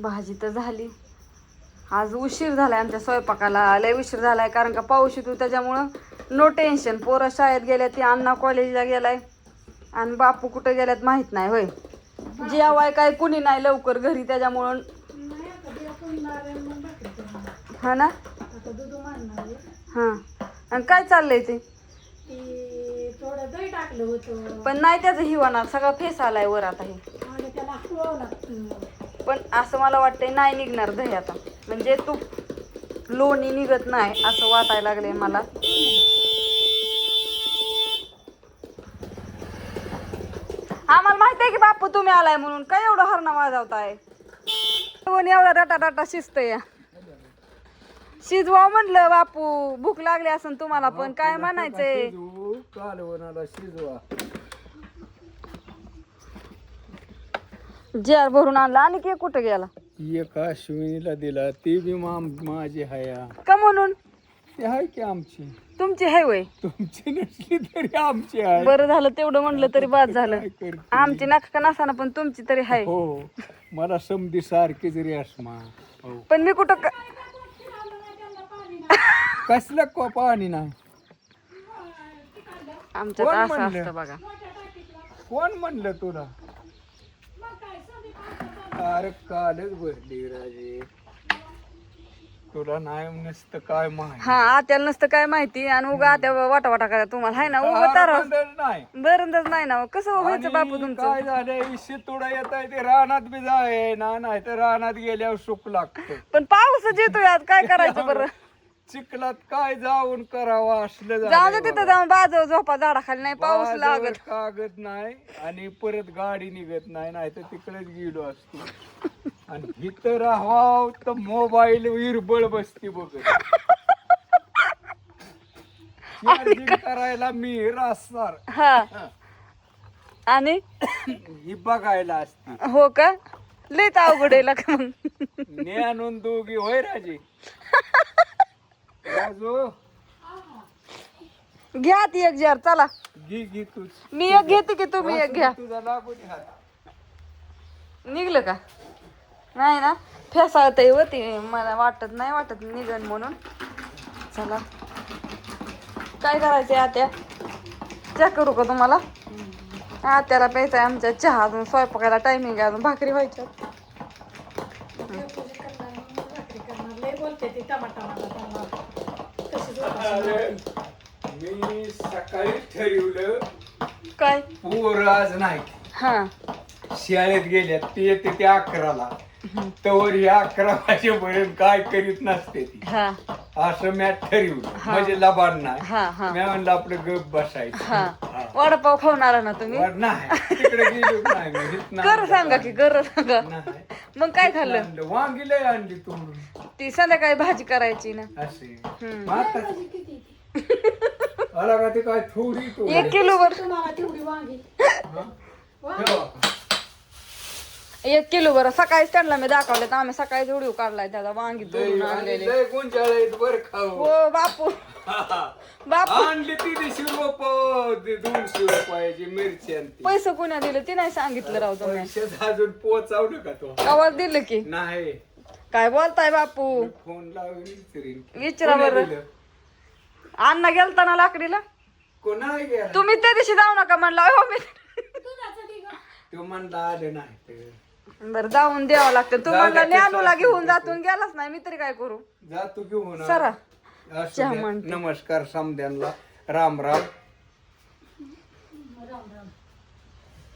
भाजी तर झाली. आज उशीर झालाय आमच्या स्वयंपाकाला, लय उशीर झालाय कारण का पाऊस येतो त्याच्यामुळं नो टेन्शन. पोरं शाळेत गेल्या, ती अण्णा कॉलेजला गेलाय आणि बापू कुठं गेल्यात माहित नाही. होय जेवाय काय कुणी नाही लवकर घरी त्याच्यामुळं. हा ना. हां आणि काय चाललंय ते थोडं दही टाकलं होतं पण नाही त्याचं हिवाना सगळा फेस आलाय वर आता. हे आणि त्याला हलवावं लागतं. पण असं मला वाटतंय नाही निघणार दही आता, म्हणजे तूप लोणी निघत नाही असं वाटायला लागलंय मला. आम्हाला माहित आहे की बापू तुम्ही आलाय म्हणून, काय एवढं हरणा वाजवताय. एवढा डाटा डाटा शिजत या. शिजवा म्हणलं बापू, भूक लागली असेल तुम्हाला पण काय म्हणायचंय. शिजवा जार भरून आणला आणि केक कुठं गेला. एक अश्विनीला दिला, ती बी माझी हया का म्हणून. ती आहे की आमची. तुमची आहे वय. तुमची नसली तरी आमची आहे. बरं झालं तेवढं म्हणलं तरी बाद झालं. काय करते? आमची नका नसाना पण तुमची तरी आहे. हो मला समधी सारखीच रेशमा. हो पण मी कुठं कसलं पाणी नाही. आमच्यात कोण असं म्हणलं? असतं बघा. कोण म्हणलं तुला. अरे कालच भरली राजे, तुला नाही नसतं काय माहिती. हा आत्याला नसतं काय माहिती आणि उगा आत्या वाटा वाटा करा तुम्हाला हाय ना उगा तर नाही. बरंच नाही ना. कसं व्हायचं बापू आणि तुमचं. काय झालं इशी तुडा येत आहे ते रानात बी जाय ना, नाही तर रानात गेल्यावर सुख लागतं. पण पाऊसच येतोय आज काय करायचं बरं. चिखलात काय जाऊन करावं असलं जाऊ दे तिथं जाऊन बाजू झोपा झाडाखाली, नाही पाऊस बाजावर लागत. कागद नाही आणि परत गाडी निघत नाही, नाही तर तिकडेच गेलो असतो. आणि इथं राहावं तर मोबाईल विरबळ बसती बघत. चार्जिंग करायला मी रासणार हा आणि ही बघायला असती. हो का लयच अवघड आहे का मग. ने आणून दोघी होय राजे. राजू घ्या ती एक जार चला. घे तूच. मी एक घेते की तुम्ही एक घ्या. तुझा लागून हात. निघलं का नाही ना. फेसाळतय होती मला वाटत निघन म्हणून. चला काय करायचंय आत्या, चहा करू का तुम्हाला. आत्याला प्यायचा आहे आमच्या चहा, अजून स्वयंपाकाला टायमिंग आहे, अजून भाकरी व्हायच्या. लय बोलते ती टमाटा मी सकाळी ठरवलं काय पोर आज नाही हा शाळेत गेल्यात, ते येते ते 11ला. तवर ही 11 वाजेपर्यंत काय करीत नसते ती. हा असं मी ठरवलं म्हणजे लबाड नाही. हा हा मी म्हणलं आपलं गप बसायचं. हा वडापाव खावणार ना तुम्ही. वर नाही तिकडे गेलो नाही मी. इथनं कर सांगा की कर सांगा. नाही. मग काय खाल्लं. आणलं वांगी लय आणली तुम्ही. ती संध्याकाळी भाजी करायची ना. असे आला का ते काय थोडी तो 1 किलोवर तुम्हाला तेवढी वांगी. 1 किलोवर सकाळीच त्यांना मी दाखवले तर आम्ही सकाळीच व्हिडिओ काढलाय त्याचा वांगी तोडून आणलेले. लय गुंजाळ आहेत बरं खाऊ. हो बापू बापू आणली 300 रुपये 200 रुपयाची मिरची आणते. पैसे कोणा दिले ते नाही सांगितलं राव तुम्ही. पैशात अजून पोचावलं का तो. आवाज दिलं की नाही काय बोलताय बापू. फोन लावून विचारीन. विचारा बरं. अण्णा गेलता ना लाकडीला. कोणा गेला तुम्ही त्या दिवशी जाऊ नका म्हणला. हो मी तो म्हणला आलं नाही तर. बरं जाऊन द्यावं लागतं. तुम्हाला ज्ञानूला घेऊन जातून गेलाच नाही मी तरी काय करू. जातो घेऊन सरा असू द्या. नमस्कार समद्यांना राम राम.